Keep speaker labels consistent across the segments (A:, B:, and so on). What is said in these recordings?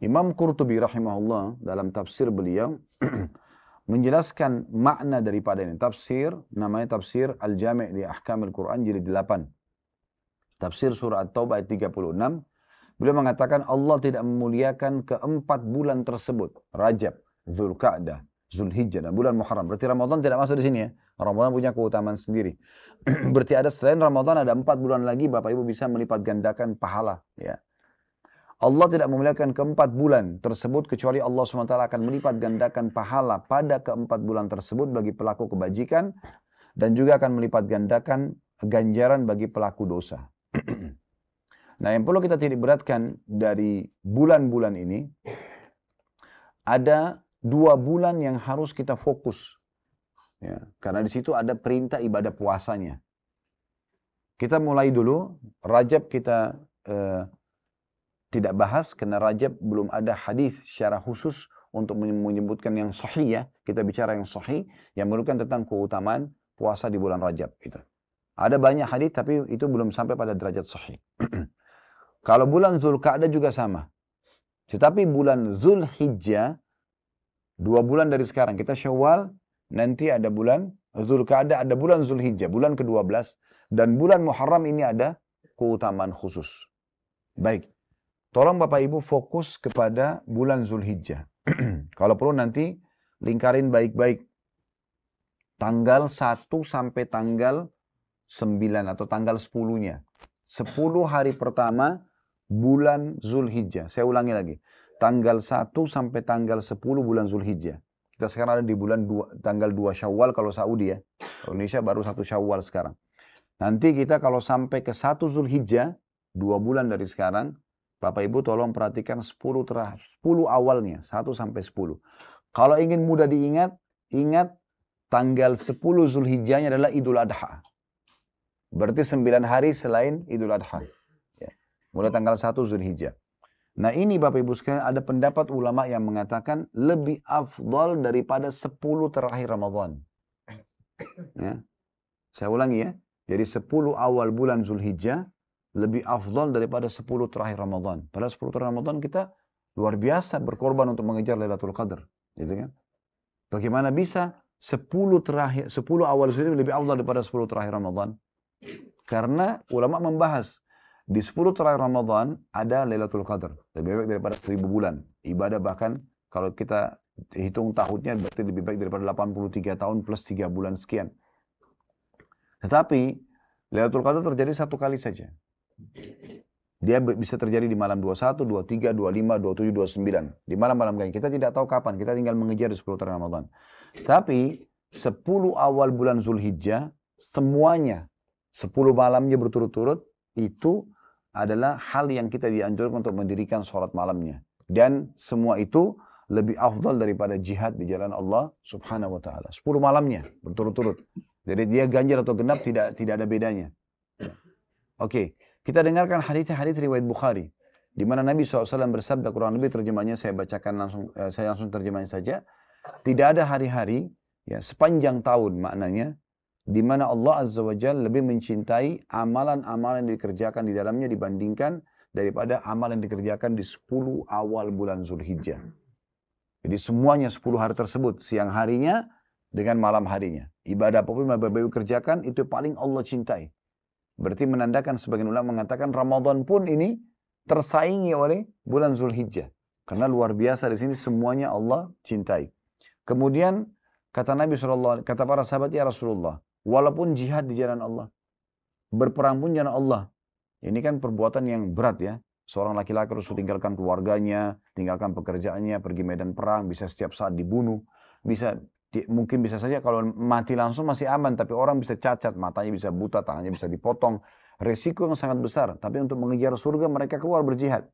A: Imam Qurtubi rahimahullah dalam tafsir beliau menjelaskan makna daripada ini. Tafsir, namanya tafsir Al-Jami' li Ahkamil Quran jilid 8. Tafsir surah At-Taubah ayat 36. Beliau mengatakan Allah tidak memuliakan keempat bulan tersebut. Rajab, Dzulqa'dah, Zulhijjah, dan bulan Muharram. Berarti Ramadan tidak masuk di sini ya. Ramadan punya keutamaan sendiri. Berarti ada selain Ramadan ada 4 bulan lagi Bapak Ibu bisa melipat gandakan pahala. Ya. Allah tidak memuliakan keempat bulan tersebut kecuali Allah SWT akan melipat gandakan pahala pada keempat bulan tersebut bagi pelaku kebajikan dan juga akan melipat gandakan ganjaran bagi pelaku dosa. Nah, yang perlu kita titik beratkan dari bulan-bulan ini, ada 2 bulan yang harus kita fokus. Ya, karena di situ ada perintah ibadah puasanya. Kita mulai dulu, Rajab kita tidak bahas, karena Rajab belum ada hadis secara khusus untuk menyebutkan yang sahih ya. Kita bicara yang sahih, yang menunjukkan tentang keutamaan puasa di bulan Rajab. Gitu. Ada banyak hadis, tapi itu belum sampai pada derajat sahih. Kalau bulan Dzulqa'dah juga sama. Tetapi bulan Zulhijjah, 2 bulan dari sekarang, kita Syawal, nanti ada bulan Dzulqa'dah, ada bulan Zulhijjah, bulan ke-12, dan bulan Muharram ini ada keutamaan khusus. Baik, tolong Bapak Ibu fokus kepada bulan Zulhijjah. Kalau perlu nanti lingkarin baik-baik. Tanggal 1 sampai tanggal 9 atau tanggal 10-nya. 10 hari pertama bulan Zulhijjah. Saya ulangi lagi. Tanggal 1 sampai tanggal 10 bulan Zulhijjah. Kita sekarang ada di bulan tanggal 2 Syawal kalau Saudi ya. Indonesia baru 1 Syawal sekarang. Nanti kita kalau sampai ke 1 Zulhijjah, 2 bulan dari sekarang, Bapak Ibu tolong perhatikan 10 awalnya, 1 sampai 10. Kalau ingin mudah diingat, ingat tanggal 10 Zulhijjahnya adalah Idul Adha. Berarti 9 hari selain Idul Adha. Ya. Mulai tanggal 1 Zulhijjah. Nah ini Bapak Ibu sekalian ada pendapat ulama yang mengatakan lebih afdal daripada 10 terakhir Ramadan. Ya. Saya ulangi ya. Jadi 10 awal bulan Zulhijjah lebih afdal daripada 10 terakhir Ramadan. Pada 10 terakhir Ramadan kita luar biasa berkorban untuk mengejar Lailatul Qadar. Gitu kan? Bagaimana bisa 10 awal Zulhijjah lebih afdal daripada 10 terakhir Ramadan? Karena ulama membahas di 10 terakhir Ramadan ada Lailatul Qadar. Lebih baik daripada 1000 bulan. Ibadah bahkan kalau kita hitung tahunnya berarti lebih baik daripada 83 tahun plus 3 bulan sekian. Tetapi Lailatul Qadar terjadi 1 kali saja. Dia bisa terjadi di malam 21, 23, 25, 27, 29. Di malam-malam kayak kita tidak tahu kapan. Kita tinggal mengejar di 10 terakhir Ramadan. Tapi 10 awal bulan Zulhijjah semuanya 10 malamnya berturut-turut itu adalah hal yang kita dianjurkan untuk mendirikan sholat malamnya. Dan semua itu lebih afdal daripada jihad di jalan Allah subhanahu wa ta'ala. 10 malamnya berturut-turut. Jadi dia ganjil atau genap tidak ada bedanya. Oke, kita dengarkan hadis-hadis riwayat Bukhari. Di mana Nabi SAW bersabda, kurang lebih terjemahnya saya bacakan langsung, saya langsung terjemahnya saja. Tidak ada hari-hari ya, sepanjang tahun maknanya, di mana Allah Azza wa Jalla lebih mencintai amalan-amalan yang dikerjakan di dalamnya dibandingkan daripada amalan yang dikerjakan di 10 awal bulan Zulhijjah. Jadi semuanya 10 hari tersebut, siang harinya dengan malam harinya. Ibadah apapun yang Bapak Ibu kerjakan, itu paling Allah cintai. Berarti menandakan sebagian ulama mengatakan Ramadan pun ini tersaingi oleh bulan Zulhijjah. Karena luar biasa di sini semuanya Allah cintai. Kemudian kata Nabi SAW, kata para sahabat, ya Rasulullah, walaupun jihad di jalan Allah, berperang pun jalan Allah. Ini kan perbuatan yang berat ya. Seorang laki-laki harus tinggalkan keluarganya, tinggalkan pekerjaannya, pergi medan perang, bisa setiap saat dibunuh. Mungkin bisa saja kalau mati langsung masih aman, tapi orang bisa cacat, matanya bisa buta, tangannya bisa dipotong. Resiko yang sangat besar. Tapi untuk mengejar surga mereka keluar berjihad.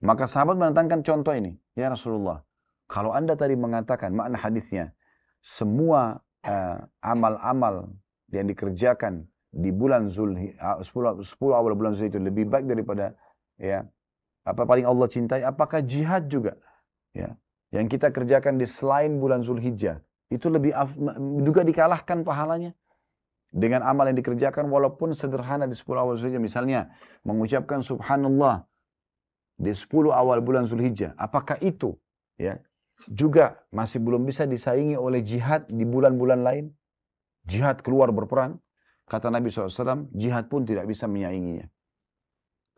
A: Maka sahabat menentangkan contoh ini. Ya Rasulullah, kalau anda tadi mengatakan makna hadisnya, semua amal-amal yang dikerjakan di bulan 10 awal bulan Zulhijjah itu lebih baik daripada ya apa paling Allah cintai, apakah jihad juga ya yang kita kerjakan di selain bulan Zulhijjah itu lebih juga dikalahkan pahalanya dengan amal yang dikerjakan walaupun sederhana di 10 awal Zulhijjah, misalnya mengucapkan subhanallah di 10 awal bulan Zulhijjah, apakah itu ya juga masih belum bisa disaingi oleh jihad di bulan-bulan lain? Jihad keluar berperang, kata Nabi SAW, jihad pun tidak bisa menyainginya.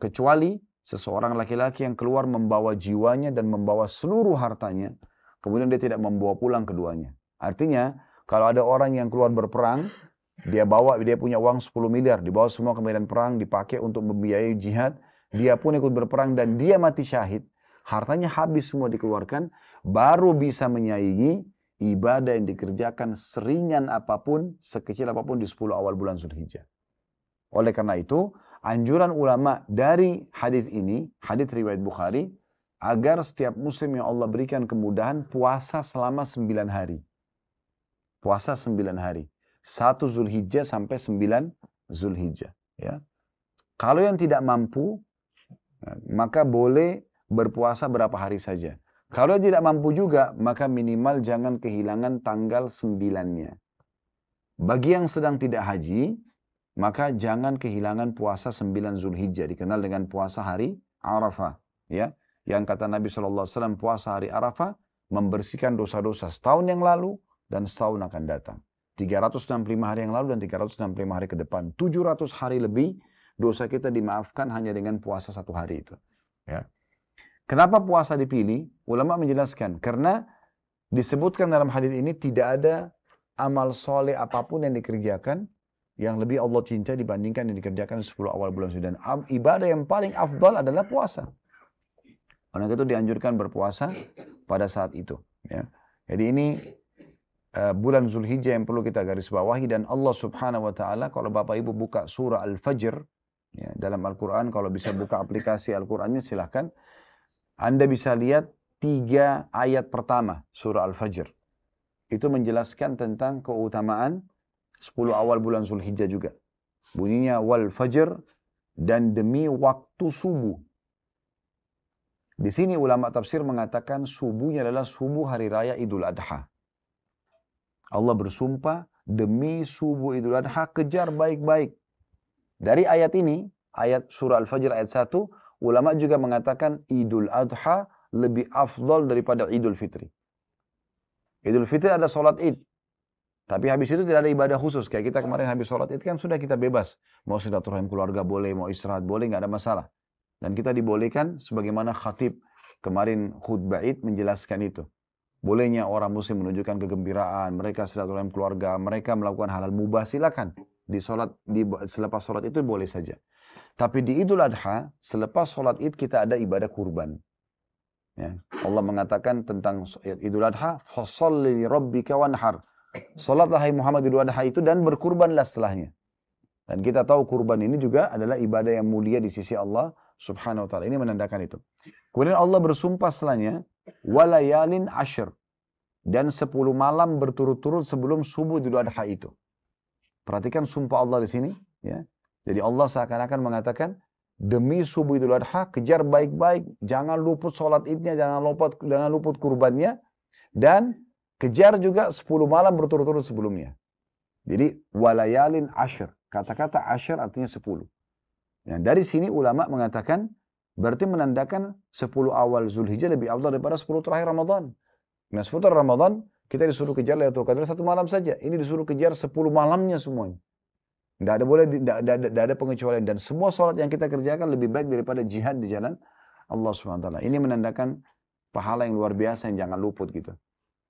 A: Kecuali seseorang laki-laki yang keluar membawa jiwanya dan membawa seluruh hartanya, kemudian dia tidak membawa pulang keduanya. Artinya, kalau ada orang yang keluar berperang, dia punya uang 10 miliar, dibawa semua ke medan perang, dipakai untuk membiayai jihad, dia pun ikut berperang dan dia mati syahid, hartanya habis semua dikeluarkan, baru bisa menyaingi ibadah yang dikerjakan seringan apapun, sekecil apapun di 10 awal bulan Zulhijjah. Oleh karena itu, anjuran ulama dari hadis ini, hadis riwayat Bukhari, agar setiap muslim yang Allah berikan kemudahan puasa selama 9 hari. Puasa 9 hari. 1 Zulhijjah sampai 9 Zulhijjah. Ya. Kalau yang tidak mampu, maka boleh berpuasa berapa hari saja. Kalau tidak mampu juga, maka minimal jangan kehilangan tanggal 9-nya. Bagi yang sedang tidak haji, maka jangan kehilangan puasa 9 Zulhijjah, dikenal dengan puasa hari Arafah. Ya. Yang kata Nabi SAW, puasa hari Arafah membersihkan dosa-dosa setahun yang lalu dan setahun akan datang. 365 hari yang lalu dan 365 hari ke depan. 700 hari lebih dosa kita dimaafkan hanya dengan puasa 1 hari itu. Ya. Kenapa puasa dipilih? Ulama menjelaskan, karena disebutkan dalam hadis ini tidak ada amal soleh apapun yang dikerjakan yang lebih Allah cinta dibandingkan yang dikerjakan 10 awal bulan Zulhijjah. Dan ibadah yang paling afdal adalah puasa. Karena itu dianjurkan berpuasa pada saat itu. Ya. Jadi ini bulan Zulhijjah yang perlu kita garis bawahi, dan Allah Subhanahu wa taala, kalau Bapak Ibu buka surah Al-Fajr ya, dalam Al-Qur'an, kalau bisa buka aplikasi Al-Qur'annya silahkan. Anda bisa lihat 3 ayat pertama surah Al-Fajr. Itu menjelaskan tentang keutamaan 10 awal bulan Zulhijjah juga. Bunyinya wal fajr, dan demi waktu subuh. Di sini ulama tafsir mengatakan subuhnya adalah subuh hari raya Idul Adha. Allah bersumpah demi subuh Idul Adha, kejar baik-baik. Dari ayat ini, ayat surah Al-Fajr ayat 1, ulama juga mengatakan Idul Adha lebih afdal daripada Idul Fitri. Idul Fitri ada sholat Id. Tapi habis itu tidak ada ibadah khusus. Kayak kita kemarin habis sholat Id kan sudah kita bebas. Mau silaturahim keluarga boleh, mau istirahat boleh, nggak ada masalah. Dan kita dibolehkan sebagaimana khatib kemarin khutbah Id menjelaskan itu. Bolehnya orang muslim menunjukkan kegembiraan, mereka silaturahim keluarga, mereka melakukan halal mubah, silakan. Selepas sholat itu boleh saja. Tapi di Idul Adha, selepas sholat Id kita ada ibadah kurban. Ya. Allah mengatakan tentang Idul Adha, fasalli li rabbika wanhar. Salatlah hai Muhammad Idul Adha itu dan berkurbanlah setelahnya. Dan kita tahu kurban ini juga adalah ibadah yang mulia di sisi Allah Subhanahu wa taala. Ini menandakan itu. Kemudian Allah bersumpah setelahnya, walayalin ashr, dan 10 malam berturut-turut sebelum subuh Idul Adha itu. Perhatikan sumpah Allah di sini, ya. Jadi Allah seakan-akan mengatakan, demi subuh Idul Adha, kejar baik-baik, jangan luput sholat Idnya, jangan luput kurbannya, dan kejar juga 10 malam berturut-turut sebelumnya. Jadi walayalin ashr, kata-kata ashr artinya 10. Nah, dari sini ulama mengatakan berarti menandakan 10 awal Zulhijjah lebih afdal daripada 10 terakhir Ramadan. Nah, 10 terakhir Ramadan kita disuruh kejar Lailatul Qadar 1 malam saja. Ini disuruh kejar 10 malamnya semuanya. Tidak ada pengecualian, dan semua sholat yang kita kerjakan lebih baik daripada jihad di jalan Allah SWT. Ini menandakan pahala yang luar biasa yang jangan luput gitu.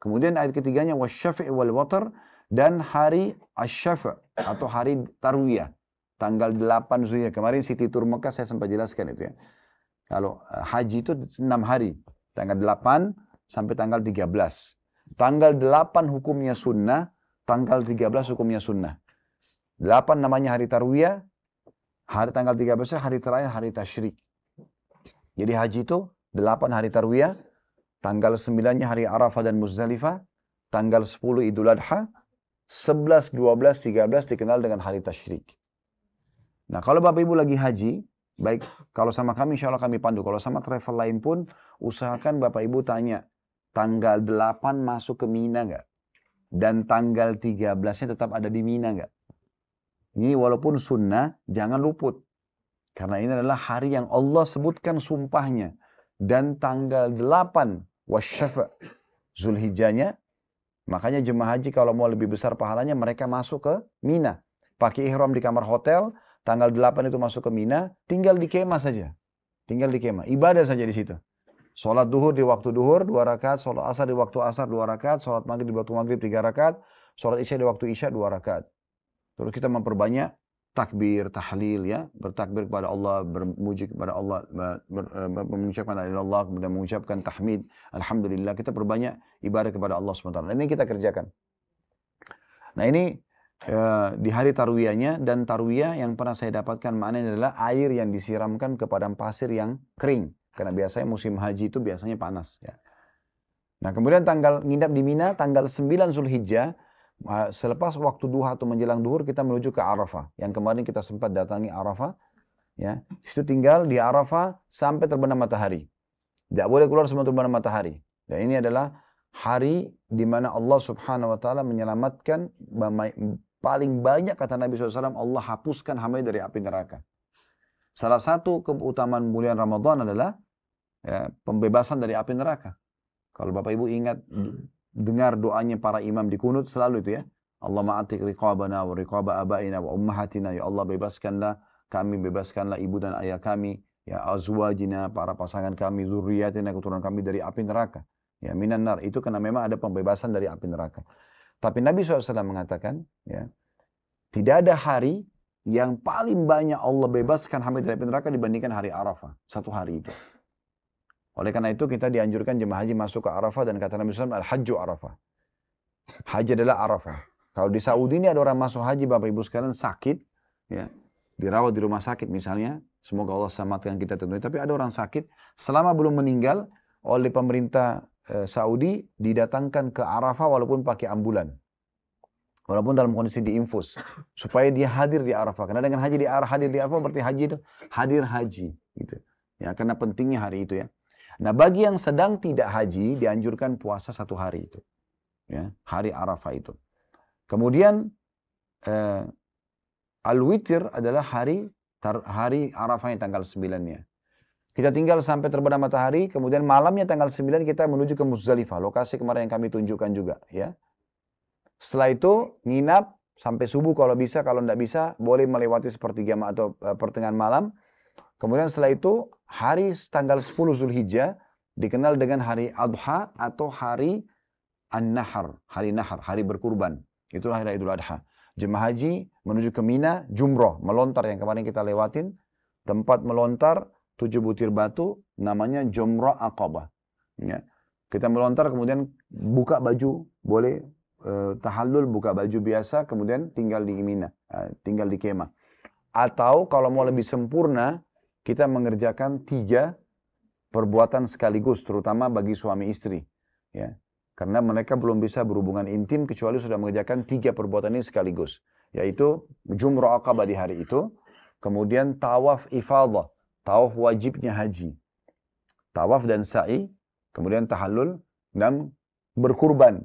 A: Kemudian ayat ketiganya wasyafi' wal watar, dan hari asy-syafi' atau hari tarwiyah tanggal 8 Zulhijjah. Kemarin Siti Tur Mekah saya sempat jelaskan itu ya. Kalau haji itu 6 hari, tanggal 8 sampai tanggal 13. Tanggal 8 hukumnya sunnah, tanggal 13 hukumnya sunnah. 8 namanya hari tarwiyah, hari tanggal 13 hari terakhir hari tasyrik. Jadi haji itu 8 hari tarwiyah, tanggal 9-nya hari Arafah dan Muzdalifah, tanggal 10 Idul Adha, 11, 12, 13 dikenal dengan hari tasyrik. Nah, kalau Bapak Ibu lagi haji, baik kalau sama kami insya Allah kami pandu, kalau sama travel lain pun usahakan Bapak Ibu tanya, tanggal 8 masuk ke Mina nggak? Dan tanggal 13-nya tetap ada di Mina nggak? Ini walaupun sunnah, jangan luput. Karena ini adalah hari yang Allah sebutkan sumpahnya. dan tanggal 8 wasyafa' Zulhijjahnya. Makanya jemaah haji kalau mau lebih besar pahalanya mereka masuk ke Mina. Pakai ihram di kamar hotel, tanggal 8 itu masuk ke Mina, tinggal di kemah saja. Tinggal di kemah, ibadah saja di situ. Sholat duhur di waktu duhur 2 rakaat, sholat asar di waktu asar 2 rakaat, sholat maghrib di waktu maghrib 3 rakaat, sholat isya di waktu isya 2 rakaat. Terus kita memperbanyak takbir, tahlil ya, bertakbir kepada Allah, bermuji kepada Allah, mengucapkan la ilaha illallah, kemudian mengucapkan tahmid, alhamdulillah, kita perbanyak ibadah kepada Allah SWT. Ini kita kerjakan. Nah ini di hari tarwiyahnya, dan tarwiyah yang pernah saya dapatkan maknanya adalah air yang disiramkan ke padang pasir yang kering. Karena biasanya musim haji itu biasanya panas. Ya. Nah kemudian nginap di Mina tanggal 9 Zulhijjah, selepas waktu duha atau menjelang duhur kita menuju ke Arafah. Yang kemarin kita sempat datangi Arafah. Ya, itu tinggal di Arafah sampai terbenam matahari. Tidak boleh keluar sebelum terbenam matahari. Dan ini adalah hari di mana Allah Subhanahu Wa Taala menyelamatkan paling banyak, kata Nabi SAW, Allah hapuskan hamba dari api neraka. Salah satu keutamaan bulan Ramadan adalah ya, pembebasan dari api neraka. Kalau Bapak Ibu ingat, dengar doanya para imam di kunut selalu itu ya. Allah ma'atik riqabana wa riqaba abaina wa ummahatina. Ya Allah bebaskanlah kami, bebaskanlah ibu dan ayah kami. Ya azwajina, para pasangan kami, zurriyatina, keturunan kami dari api neraka. Ya minan nar. Itu karena memang ada pembebasan dari api neraka. Tapi Nabi SAW mengatakan, ya, tidak ada hari yang paling banyak Allah bebaskan hamba dari api neraka dibandingkan hari Arafah. Satu hari itu. Oleh karena itu kita dianjurkan jemaah haji masuk ke Arafah, dan kata Nabi SAW, Al-Hajju Arafah. Haji adalah Arafah. Kalau di Saudi ini ada orang masuk haji, Bapak Ibu sekalian sakit, ya, dirawat di rumah sakit misalnya, semoga Allah selamatkan kita tentunya, tapi ada orang sakit, selama belum meninggal, oleh pemerintah Saudi, didatangkan ke Arafah walaupun pakai ambulan. Walaupun dalam kondisi diinfus, supaya dia hadir di Arafah. Karena dengan haji hadir di Arafah berarti haji itu hadir haji, gitu. Ya, karena pentingnya hari itu ya. Nah, bagi yang sedang tidak haji, dianjurkan puasa 1 hari itu. Ya, hari Arafah itu. Kemudian, Al-Witir adalah hari Arafahnya tanggal 9-nya. Kita tinggal sampai terbenam matahari, kemudian malamnya tanggal 9 kita menuju ke Muzdalifah, lokasi kemarin yang kami tunjukkan juga. Ya. Setelah itu, nginap sampai subuh kalau bisa, kalau tidak bisa, boleh melewati sepertiga atau pertengahan malam. Kemudian setelah itu, hari tanggal 10 Zulhijjah dikenal dengan hari Adha atau hari An-Nahar, hari berkurban. Itulah hari Idul Adha. Jemaah haji menuju ke Mina, jumroh, melontar yang kemarin kita lewatin. Tempat melontar 7 butir batu, namanya Jumrah Aqabah. Ya. Kita melontar kemudian buka baju, boleh tahallul, buka baju biasa, kemudian tinggal di Mina, tinggal di kemah. Atau kalau mau lebih sempurna, kita mengerjakan 3 perbuatan sekaligus, terutama bagi suami istri. Ya. Karena mereka belum bisa berhubungan intim kecuali sudah mengerjakan 3 perbuatan ini sekaligus. Yaitu Jumrah Aqabah di hari itu, kemudian tawaf ifadah, tawaf wajibnya haji, tawaf dan sa'i, kemudian tahallul dan berkurban.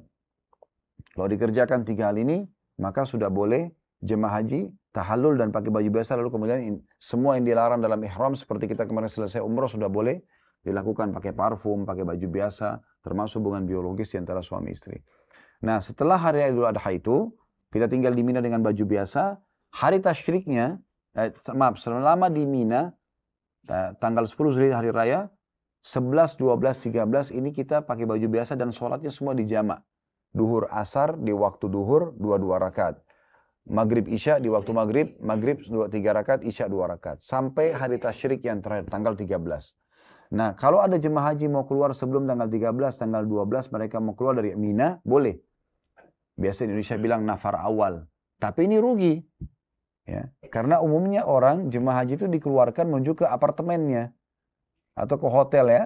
A: Kalau dikerjakan 3 hal ini, maka sudah boleh jemaah haji tahallul dan pakai baju biasa, lalu kemudian semua yang dilarang dalam ihram seperti kita kemarin selesai umrah sudah boleh dilakukan, pakai parfum, pakai baju biasa, termasuk hubungan biologis di antara suami istri. Nah, setelah hari Idul Adha itu, kita tinggal di Mina dengan baju biasa. Hari tasyriknya, selama di Mina, tanggal 10 Zulhijjah hari raya, 11, 12, 13 ini kita pakai baju biasa dan sholatnya semua di jamak. Duhur asar di waktu duhur 2 rakaat. Maghrib isya di waktu maghrib 3 rakaat, isya 2 rakaat. Sampai hari tasyrik yang terakhir, tanggal 13. Nah, kalau ada jemaah haji mau keluar sebelum tanggal 13, tanggal 12 mereka mau keluar dari Mina, boleh. Biasa Indonesia bilang nafar awal. Tapi ini rugi. Ya, karena umumnya orang jemaah haji itu dikeluarkan menuju ke apartemennya atau ke hotel ya.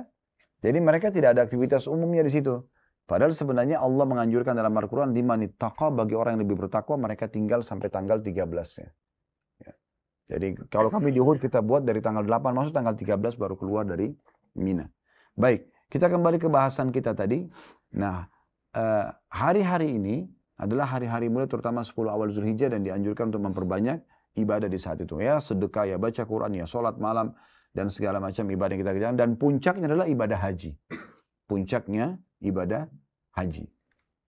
A: Jadi mereka tidak ada aktivitas umumnya di situ. Padahal sebenarnya Allah menganjurkan dalam Al-Quran, liman ittaqa, bagi orang yang lebih bertakwa, mereka tinggal sampai tanggal 13-nya. Ya. Jadi kalau kami di Uhud kita buat dari tanggal 8 masuk tanggal 13 baru keluar dari Mina. Baik, kita kembali ke bahasan kita tadi. Nah, hari-hari ini adalah hari-hari mulai terutama 10 awal Zulhijjah dan dianjurkan untuk memperbanyak ibadah di saat itu. Ya, sedekah, ya baca Quran, ya sholat malam, dan segala macam ibadah yang kita kerjakan. Dan puncaknya adalah ibadah haji. Puncaknya ibadah haji.